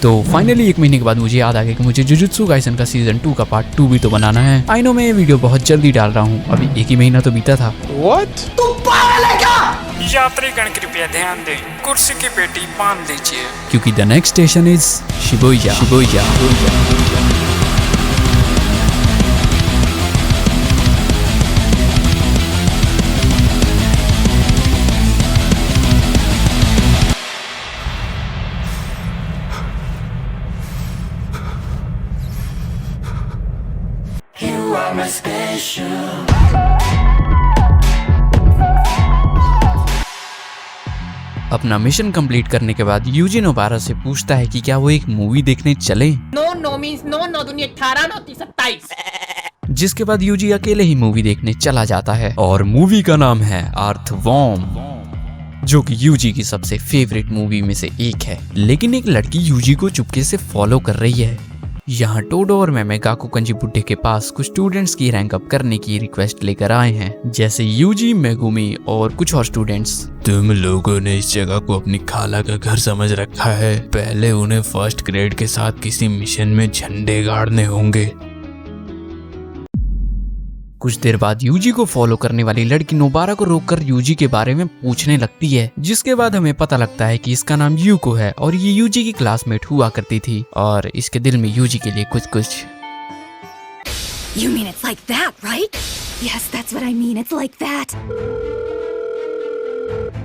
तो फाइनली 1 महीने के बाद मुझे याद आ गया कि मुझे जुजुत्सु काइसन का सीजन 2 का पार्ट 2 भी तो बनाना है। आई नो मैं ये वीडियो बहुत जल्दी डाल रहा हूँ, अभी 1 ही महीना तो बीता था। What? यात्रीगण कृपया ध्यान दें, कुर्सी की पेटी बांध लीजिए क्योंकि the next station is Shibuya. अपना मिशन कंप्लीट करने के बाद यूजी नोबारा से पूछता है कि क्या वो एक मूवी देखने चले। नो मीन्स नो दुनिया 18 नो 30 27। जिसके बाद यूजी अकेले ही मूवी देखने चला जाता है और मूवी का नाम है अर्थवॉर्म, जो कि यूजी की सबसे फेवरेट मूवी में से एक है। लेकिन एक लड़की यूजी को चुपके से फॉलो कर रही है। यहाँ टोडो और मैमे गाकुकंजी बुड्ढे के पास कुछ स्टूडेंट्स की रैंक अप करने की रिक्वेस्ट लेकर आए हैं, जैसे यूजी, मेगुमी और कुछ और स्टूडेंट्स। तुम लोगों ने इस जगह को अपनी खाला का घर समझ रखा है। पहले उन्हें फर्स्ट ग्रेड के साथ किसी मिशन में झंडे गाड़ने होंगे। कुछ देर बाद यूजी को फॉलो करने वाली लड़की नोबारा को रोककर यूजी के बारे में पूछने लगती है, जिसके बाद हमें पता लगता है कि इसका नाम यूको है और ये यूजी की क्लासमेट हुआ करती थी और इसके दिल में यूजी के लिए कुछ कुछ। You mean it's like that, right? Yes, that's what I mean. It's like that.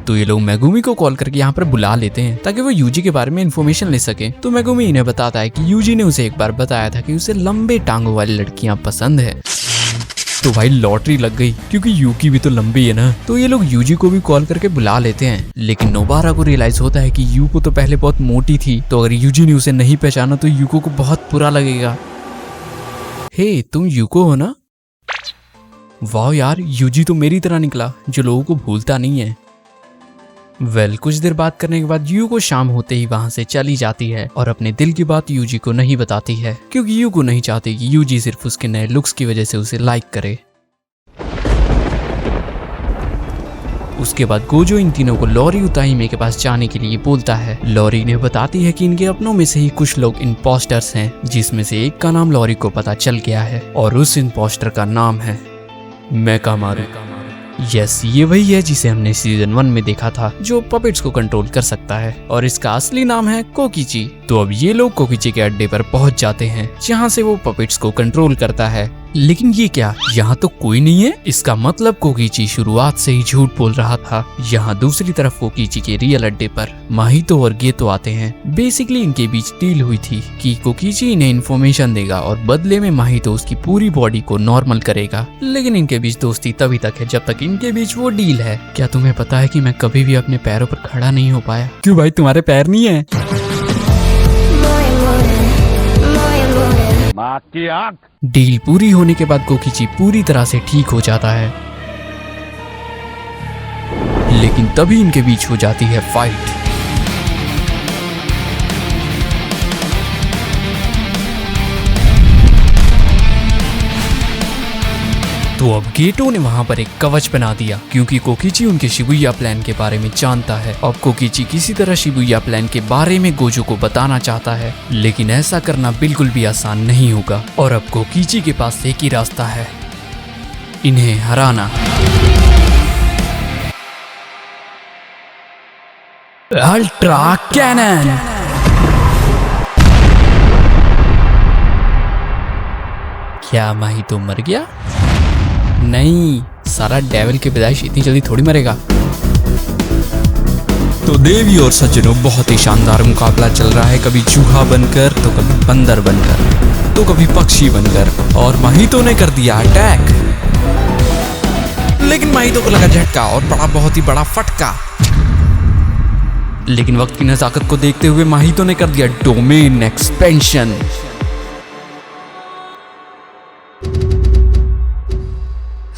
तो ये लोग मेगुमी को कॉल करके यहाँ पर बुला लेते हैं ताकि वो यूजी के बारे में इन्फॉर्मेशन ले सके। तो मेगुमी इन्हें बताता है कि यूजी ने उसे एक बार बताया था कि उसे लंबे टांगों वाली लड़कियां पसंद है। तो भाई लॉटरी लग गई, क्योंकि यूकी भी तो लंबी है ना। तो ये लोग यूजी को भी कॉल करके बुला लेते हैं, लेकिन नोबारा को रियलाइज होता है कि यूको तो पहले बहुत मोटी थी, तो अगर यूजी ने उसे नहीं पहचाना तो यूको को बहुत बुरा लगेगा। हे, तुम यूको हो ना? वाह यार, यूजी तो मेरी तरह निकला जो लोगों को भूलता नहीं है। कुछ देर बात करने के बाद यूको शाम होते ही वहां से चली जाती है और अपने दिल की बात यूजी को नहीं बताती है, क्योंकि यूको नहीं चाहती कि यूजी सिर्फ उसके नए लुक्स की वजह से उसे लाइक करे। उसके बाद गोजो इन तीनों को लॉरी उताइमे के पास जाने के लिए बोलता है। लॉरी इन्हें बताती है कि इनके अपनों में से ही कुछ लोग इम्पोस्टर्स हैं, जिसमें से एक का नाम लॉरी को पता चल गया है और उस इम्पोस्टर का नाम है मेकामारू। यस, ये वही है जिसे हमने सीजन 1 में देखा था, जो पपेट्स को कंट्रोल कर सकता है, और इसका असली नाम है कोकिची। तो अब ये लोग कोकिची के अड्डे पर पहुंच जाते हैं, जहां से वो पपेट्स को कंट्रोल करता है। लेकिन ये क्या, यहाँ तो कोई नहीं है। इसका मतलब कोकिची शुरुआत से ही झूठ बोल रहा था। यहाँ दूसरी तरफ कोकिची के रियल अड्डे पर माहितो और गेतो आते हैं। बेसिकली इनके बीच डील हुई थी कि कोकिची इन्हें इन्फॉर्मेशन देगा और बदले में माहितो उसकी पूरी बॉडी को नॉर्मल करेगा। लेकिन इनके बीच दोस्ती तभी तक है जब तक इनके बीच वो डील है। क्या तुम्हें पता है कि मैं कभी भी अपने पैरों पर खड़ा नहीं हो पाया? क्यों भाई, तुम्हारे पैर नहीं है? डील पूरी होने के बाद कोकिची पूरी तरह से ठीक हो जाता है, लेकिन तभी इनके बीच हो जाती है फाइट। तो अब गेटो ने वहां पर एक कवच बना दिया, क्योंकि कोकिची उनके शिबुया प्लान के बारे में जानता है। अब कोकिची किसी तरह शिबुया प्लान के बारे में गोजो को बताना चाहता है, लेकिन ऐसा करना बिल्कुल भी आसान नहीं होगा। और अब कोकिची के पास एक ही रास्ता है, इन्हें हराना। Ultra cannon. क्या माहितो मर गया? नहीं, सारा डेविल के पैदाइश इतनी जल्दी थोड़ी मरेगा। तो देवी और सज्जनों, बहुत ही शानदार मुकाबला चल रहा है। कभी चूहा बनकर, तो कभी बंदर बनकर, तो कभी पक्षी बनकर, और माहितो ने कर दिया अटैक। लेकिन माहितो को लगा झटका और पड़ा बहुत ही बड़ा फटका। लेकिन वक्त की नजाकत को देखते हुए माहितो ने कर दिया डोमेन एक्सपेंशन।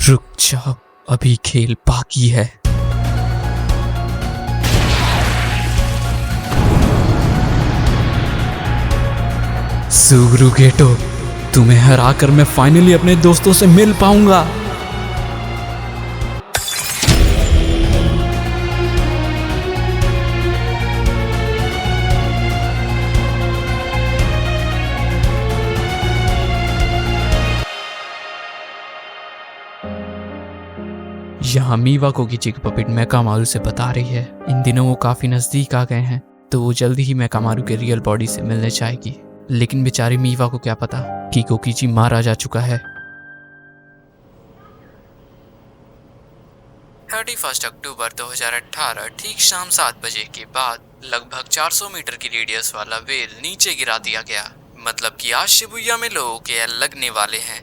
रुक जाओ, अभी खेल बाकी है। सुगुरु गेटो, तुम्हें हराकर मैं फाइनली अपने दोस्तों से मिल पाऊंगा। यहाँ मीवाको की चिक पपेट मेकामारू से बता रही है इन दिनों वो काफी नजदीक आ गए हैं, तो वो जल्दी ही मेकामारू के रियल बॉडी से मिलने चाहेगी। लेकिन बेचारी मीवा को क्या पता कि कोकीची मारा जा चुका है। 31 अक्टूबर 2018 ठीक शाम 7 बजे के बाद लगभग 400 मीटर की रेडियस वाला वेल नीचे गिरा दिया गया। मतलब कि आज शिबुया में लोगों के लगने वाले हैं।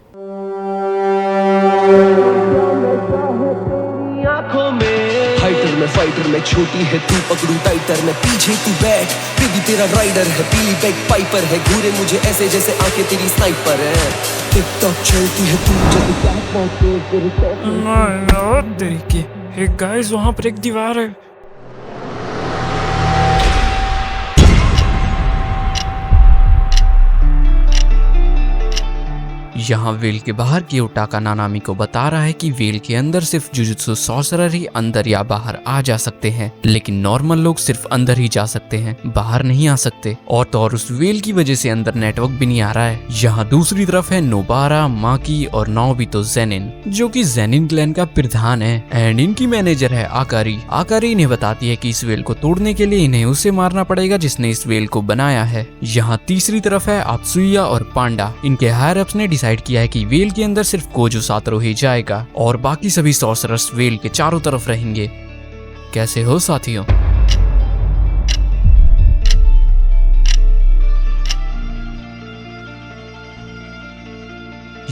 फाइटर में फाइटर में छोटी है तू, पकड़ू टाइटर में पीछे तू बैठ, बेबी तेरा राइडर है, पीली बैक पाइपर है, घूरे मुझे ऐसे जैसे आंखें तेरी स्नाइपर है, टिकटॉक चलती है तू जब तरीके। हे गाइस, वहाँ पर एक दीवार है। यहाँ वेल के बाहर कियोटाका नानामी को बता रहा है कि वेल के अंदर सिर्फ जुजुत्सु सॉर्सरर ही अंदर या बाहर आ जा सकते हैं, लेकिन नॉर्मल लोग सिर्फ अंदर ही जा सकते हैं, बाहर नहीं आ सकते। और तो और उस वेल की वजह से अंदर नेटवर्क भी नहीं आ रहा है। यहाँ दूसरी तरफ है नोबारा, माकी और नोबितो जेनिन, जो कि जेनिन क्लैन का प्रधान है एंड इनकी मैनेजर है आकारी। आकारी इन्हें बताती है कि इस वेल को तोड़ने के लिए इन्हें उसे मारना पड़ेगा जिसने इस वेल को बनाया है। यहाँ तीसरी तरफ है आत्सुया और पांडा। इनके हायर अप्स ने डिसाइड किया है कि वेल के अंदर सिर्फ गोजो सातरो ही जाएगा और बाकी सभी सॉर्सरर्स वेल के चारों तरफ रहेंगे। कैसे हो साथियों?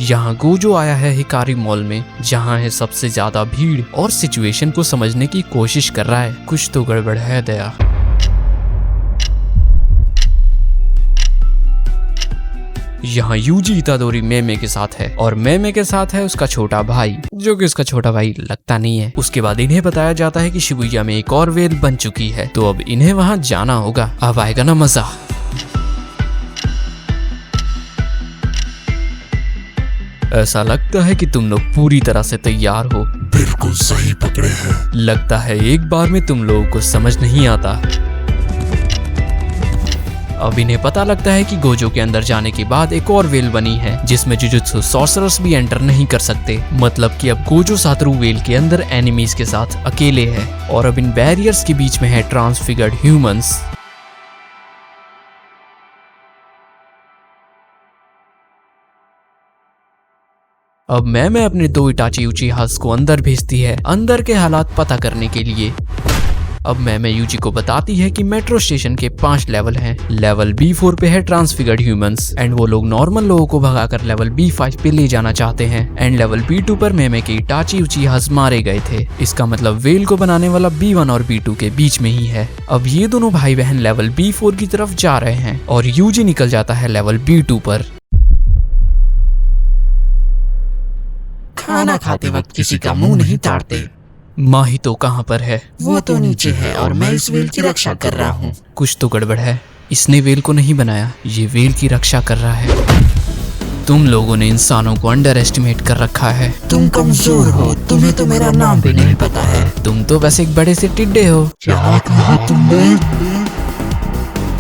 यहाँ गोजो आया है हिकारी मॉल में, जहाँ है सबसे ज्यादा भीड़ और सिचुएशन को समझने की कोशिश कर रहा है। कुछ तो गड़बड़ है दया। यहाँ यूजी इतादोरी मेमे के साथ है और मेमे के साथ है उसका छोटा भाई, जो कि उसका छोटा भाई लगता नहीं है। उसके बाद इन्हें बताया जाता है कि शिबुया में एक और वेल बन चुकी है, तो अब इन्हें वहां जाना होगा। अब आएगा ना मजा। ऐसा लगता है कि तुम लोग पूरी तरह से तैयार हो। बिल्कुल सही पकड़े हैं। लगता है एक बार में तुम लोगों को समझ नहीं आता। अब इन्हें पता लगता है कि गोजो के अंदर जाने के बाद एक और वेल बनी है जिसमें जुजुत्सु सॉर्सरर्स भी एंटर नहीं कर सकते। मतलब कि अब गोजो सातरू वेल के अंदर एनिमीज के साथ अकेले है और अब इन बैरियर्स के बीच में है ट्रांसफिगर्ड ह्यूमंस। अब मैं अपने 2 इटाची उचिहास को अंदर भेजती है अंदर के हालात पता करने के लिए। अब मैं यूजी को बताती है कि मेट्रो स्टेशन के 5 लेवल हैं। लेवल B4 पे है ट्रांसफिगर्ड ह्यूमंस एंड वो लोग नॉर्मल लोगों को भगाकर लेवल B5 पे ले जाना चाहते हैं एंड लेवल B2 पर मेमे के इटाची उचिहास मारे गए थे। इसका मतलब वेल को बनाने वाला B1 और B2 के बीच में ही है। अब ये दोनों भाई बहन लेवल B4 की तरफ जा रहे हैं और यूजी निकल जाता है लेवल B2 पर। खाना खाते वक्त किसी का मुंह नहीं ताड़ते। माहितो कहाँ पर है? वो तो नीचे है और मैं इस वेल की रक्षा कर रहा हूँ। कुछ तो गड़बड़ है। इसने वेल को नहीं बनाया, ये वेल की रक्षा कर रहा है। तुम लोगों ने इंसानों को अंडर एस्टिमेट कर रखा है। तुम कमजोर हो, तुम्हें तो मेरा नाम भी नहीं पता है। तुम तो वैसे एक बड़े से टिड्डे हो। क्या कहा तुमने?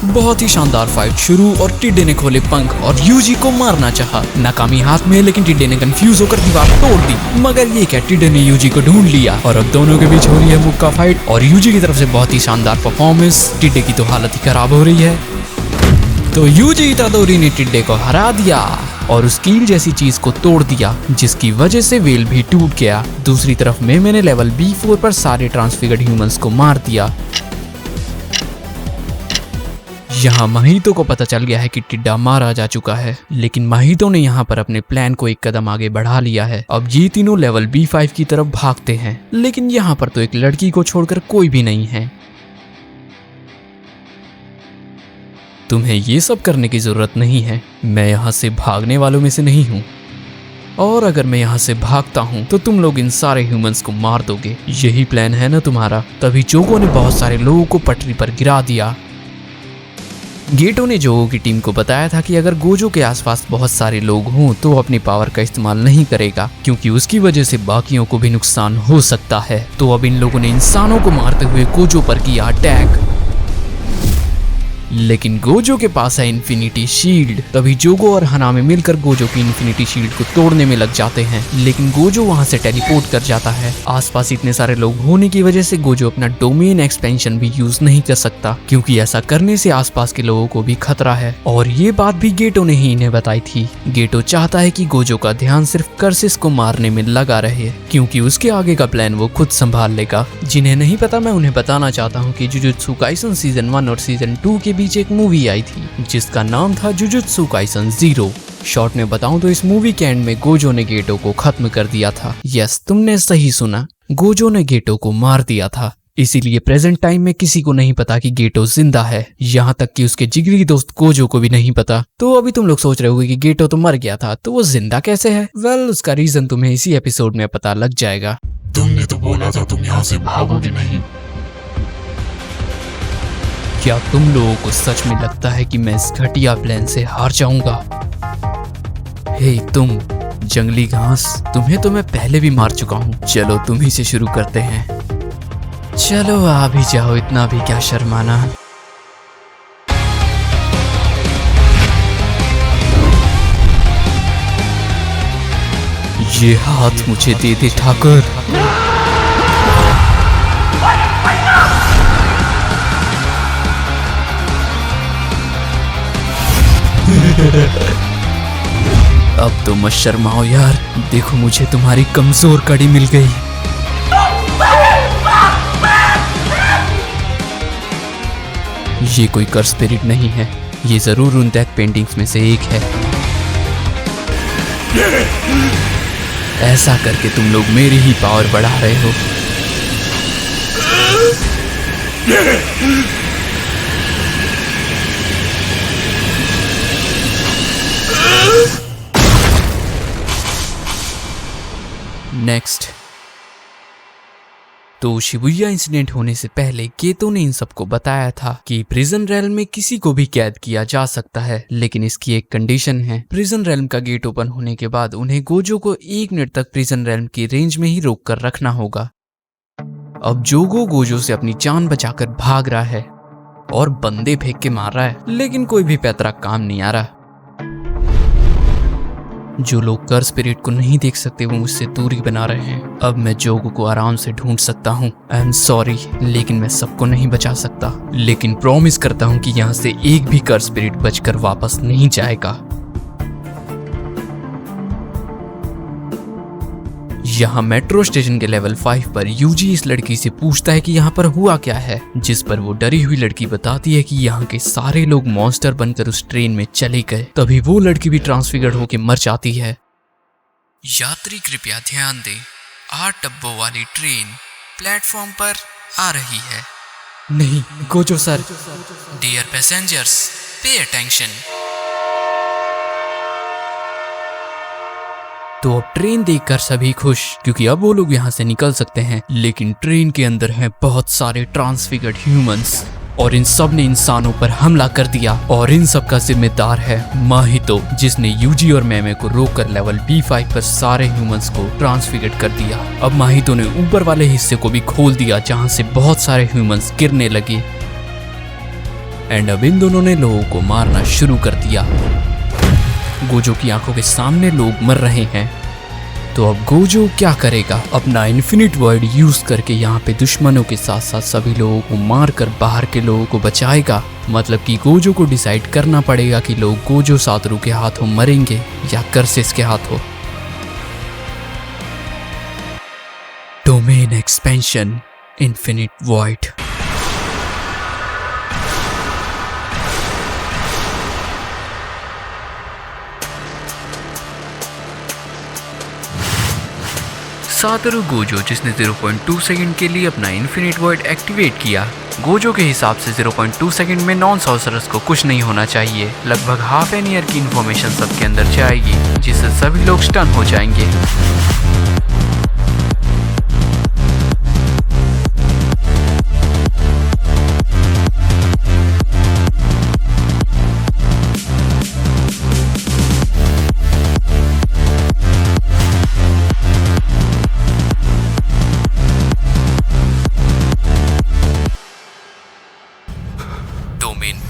बहुत ही शानदार फाइट शुरू और टिड्डे ने खोले पंख और यूजी को मारना चाहा। नाकामी हाथ में, लेकिन टिड्डे ने कंफ्यूज होकर दीवार तोड़ दी। मगर ये क्या, टिड्डे ने यूजी को ढूंढ लिया और अब दोनों के बीच हो रही है मुक्का फाइट और यूजी की तरफ से बहुत ही शानदार परफॉर्मेंस। टिड्डे की तो हालत ही खराब हो रही है। तो यूजी इतादोरी ने टिड्डे को हरा दिया और उस कील जैसी चीज को तोड़ दिया, जिसकी वजह से वेल भी टूट गया। दूसरी तरफ मेमे ने लेवल B4 पर सारे ट्रांसफिगर्ड ह्यूमंस को मार दिया। यहाँ माहितो को पता चल गया है कि टिड्डा मारा जा चुका है, लेकिन माहितो ने यहाँ पर अपने प्लान को एक कदम आगे बढ़ा लिया है। अब ये तीनों लेवल B5 की तरफ भागते हैं, लेकिन यहाँ पर तो एक लड़की को छोड़कर कोई भी नहीं है। तुम्हें ये सब करने की जरूरत नहीं है, मैं यहाँ से भागने वालों में से नहीं हूँ। और अगर मैं यहाँ से भागता हूँ तो तुम लोग इन सारे ह्यूमंस को मार दोगे। यही प्लान है ना तुम्हारा? तभी जोगो ने बहुत सारे लोगों को पटरी पर गिरा दिया। गेटो ने जोगो की टीम को बताया था कि अगर गोजो के आसपास बहुत सारे लोग हों तो वो अपनी पावर का इस्तेमाल नहीं करेगा, क्योंकि उसकी वजह से बाकियों को भी नुकसान हो सकता है। तो अब इन लोगों ने इंसानों को मारते हुए गोजो पर किया अटैक। लेकिन गोजो के पास है इन्फिनिटी शील्ड। तभी जोगो और हनामे मिलकर गोजो की इन्फिनिटी शील्ड को तोड़ने में लग जाते हैं, लेकिन गोजो वहां से टेलीपोर्ट कर जाता है। आसपास इतने सारे लोग होने की वजह से गोजो अपना डोमेन एक्सपेंशन भी यूज नहीं कर सकता, क्योंकि ऐसा करने से आसपास के लोगों को भी खतरा है। और ये बात भी गेटो ने ही इन्हें बताई थी। गेटो चाहता है कि गोजो का ध्यान सिर्फ कर्सिस को मारने में लगा रहे, क्योंकि उसके आगे का प्लान वो खुद संभाल लेगा। जिन्हें नहीं पता, मैं उन्हें बताना चाहता हूँ कि जुजुत्सु काइसन सीजन 1 और सीजन 2 के बीच एक मूवी आई थी जिसका नाम था जुजुत्सु काइसन 0। शॉर्ट में बताऊं तो इस मूवी के एंड में गोजो ने गेटो को खत्म कर दिया था। यस, तुमने सही सुना, गोजो ने गेटो को मार दिया था। इसीलिए प्रेजेंट टाइम में किसी को नहीं पता कि गेटो जिंदा है, यहाँ तक कि उसके जिगरी दोस्त गोजो को भी नहीं पता। तो अभी तुम लोग सोच रहे होगे कि गेटो तो मर गया था, तो वो जिंदा कैसे है? वेल, उसका रीजन तुम्हें इसी एपिसोड में पता लग जाएगा। तुमने तो बोला था तुम यहाँ से भागोगे नहीं। क्या तुम लोगों को सच में लगता है कि मैं इस घटिया प्लान से हार जाऊंगा? हे तुम जंगली घास, तुम्हें तो मैं पहले भी मार चुका हूँ। चलो तुम ही से शुरू करते हैं। चलो आ भी जाओ, इतना भी क्या शर्माना। ये हाथ मुझे दे दे ठाकुर। अब तो मत शर्माओ यार, देखो मुझे तुम्हारी कमजोर कड़ी मिल गई। ये कोई कर्स स्पिरिट नहीं है, ये जरूर उन डेथ पेंटिंग्स में से एक है। ऐसा करके तुम लोग मेरी ही पावर बढ़ा रहे हो। नेक्स्ट। तो शिबुया इंसिडेंट होने से पहले गेतो ने इन सबको बताया था कि प्रिजन रेल्म में किसी को भी कैद किया जा सकता है, लेकिन इसकी एक कंडीशन है। प्रिजन रेल्म का गेट ओपन होने के बाद उन्हें गोजो को 1 मिनट तक प्रिजन रेल्म की रेंज में ही रोक कर रखना होगा। अब जोगो गोजो से अपनी जान बचाकर भाग रहा है और बंदे फेंक के मार रहा है, लेकिन कोई भी पैतरा काम नहीं आ रहा। जो लोग कर्स स्पिरिट को नहीं देख सकते वो मुझसे दूरी बना रहे हैं। अब मैं जोगो को आराम से ढूंढ सकता हूँ। आई एम सॉरी, लेकिन मैं सबको नहीं बचा सकता, लेकिन प्रॉमिस करता हूँ कि यहाँ से एक भी कर्स स्पिरिट बचकर वापस नहीं जाएगा। यहाँ मेट्रो स्टेशन के लेवल 5 पर यूजी इस लड़की से पूछता है कि यहाँ पर हुआ क्या है, जिस पर वो डरी हुई लड़की बताती है कि यहाँ के सारे लोग मॉन्स्टर बनकर उस ट्रेन में चले गए। तभी वो लड़की भी ट्रांसफिगर्ड होकर मर जाती है। यात्री कृपया ध्यान दें, 8 डब्बों वाली ट्रेन प्लेटफॉर्म पर आ रही है। नहीं Gojo sir. Dear passengers, pay attention. तो अब ट्रेन देखकर सभी खुश, क्योंकि अब वो लोग यहाँ से निकल सकते हैं। लेकिन ट्रेन के अंदर हैं बहुत सारे ट्रांसफिगर्ड ह्यूमंस और इन सब ने इंसानों पर हमला कर दिया। और इन सब का जिम्मेदार है माहितो, जिसने यूजी और मैमे को रोककर लेवल B5 पर सारे ह्यूमंस को ट्रांसफिगर्ड कर दिया। अब माहितो ने ऊपर वाले हिस्से को भी खोल दिया जहाँ से बहुत सारे ह्यूमंस गिरने लगे। एंड अब इन दोनों ने लोगों को मारना शुरू कर दिया। गोजो की आंखों के सामने लोग मर रहे हैं। तो अब गोजो क्या करेगा? अपना इन्फिनिट वर्ड यूज करके यहाँ पे दुश्मनों के साथ साथ सभी लोगों को मारकर बाहर के लोगों को बचाएगा। मतलब कि गोजो को डिसाइड करना पड़ेगा कि लोग गोजो सातोरु के हाथों मरेंगे या कर्सिस के हाथों। Domain expansion, infinite void. Satoru Gojo, जिसने 0.2 सेकंड के लिए अपना इन्फिनिट वर्ड एक्टिवेट किया। गोजो के हिसाब से 0.2 सेकंड में नॉन सॉर्सरर्स को कुछ नहीं होना चाहिए। लगभग हाफ एन ईयर की इन्फॉर्मेशन सबके अंदर जाएगी, जिससे सभी लोग स्टन हो जाएंगे।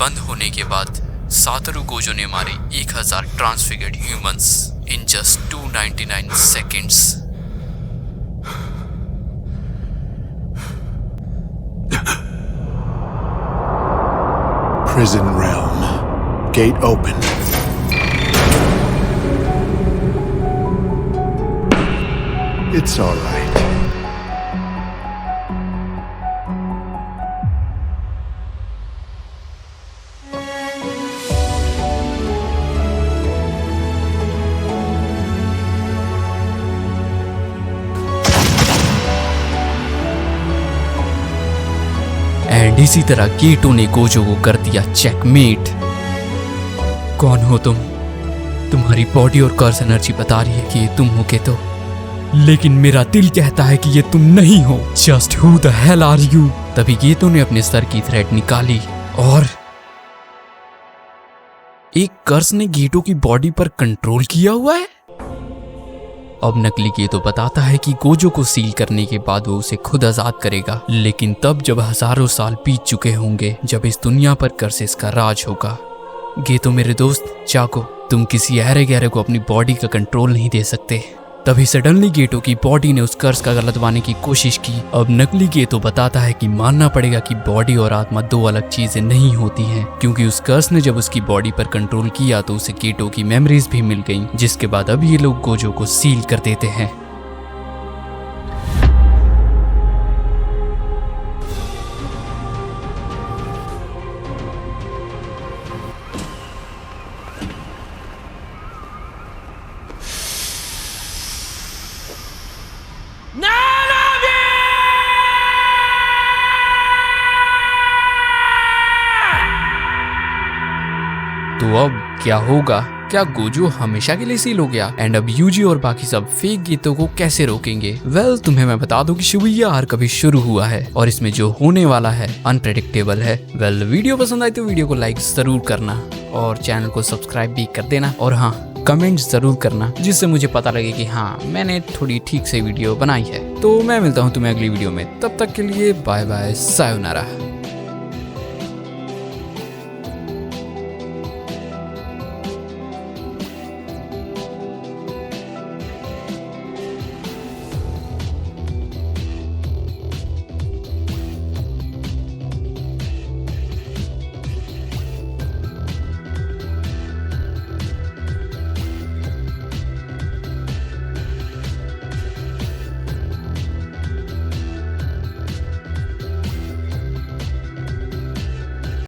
बंद होने के बाद सातोरू गोजो ने मारे 1000 transfigured humans in just 299 seconds. Prison realm. Gate open. It's all right. And इसी तरह गेटो ने गोजो को कर दिया चेकमेट। कौन हो तुम? तुम्हारी बॉडी और कर्स एनर्जी बता रही है कि ये तुम हो के तो, लेकिन मेरा दिल कहता है कि ये तुम नहीं हो। Just who the hell are you? तभी गेटो ने अपने सर की थ्रेड निकाली और एक कर्स ने गेटो की बॉडी पर कंट्रोल किया हुआ है। अब नकली गेटो बताता है कि गोजो को सील करने के बाद वो उसे खुद आजाद करेगा, लेकिन तब जब हजारों साल बीत चुके होंगे, जब इस दुनिया पर कर्सेस का राज होगा। गेटो मेरे दोस्त जागो, तुम किसी ऐरे गहरे को अपनी बॉडी का कंट्रोल नहीं दे सकते। तभी सडनली गेटो की बॉडी ने उस कर्स का गलतवाने की कोशिश की। अब नकली गेटो बताता है कि मानना पड़ेगा कि बॉडी और आत्मा दो अलग चीजें नहीं होती हैं, क्योंकि उस कर्स ने जब उसकी बॉडी पर कंट्रोल किया तो उसे गेटो की मेमोरीज भी मिल गईं, जिसके बाद अब ये लोग गोजो को सील कर देते हैं। तो अब क्या होगा? क्या गोजो हमेशा के लिए सील हो गया? एंड अब यूजी और बाकी सब फेक गेटो को कैसे रोकेंगे? वेल, तुम्हें मैं बता दूं कि शिबुया आर्क अभी शुरू हुआ है और इसमें जो होने वाला है अनप्रेडिक्टेबल है। वेल, वीडियो पसंद आई तो वीडियो को लाइक जरूर करना और चैनल को सब्सक्राइब भी कर देना, और हाँ, कमेंट जरूर करना जिससे मुझे पता लगे कि हाँ, मैंने थोड़ी ठीक से वीडियो बनाई है। तो मैं मिलता हूँ तुम्हें अगली वीडियो में, तब तक के लिए बाय बाय, सायोनारा।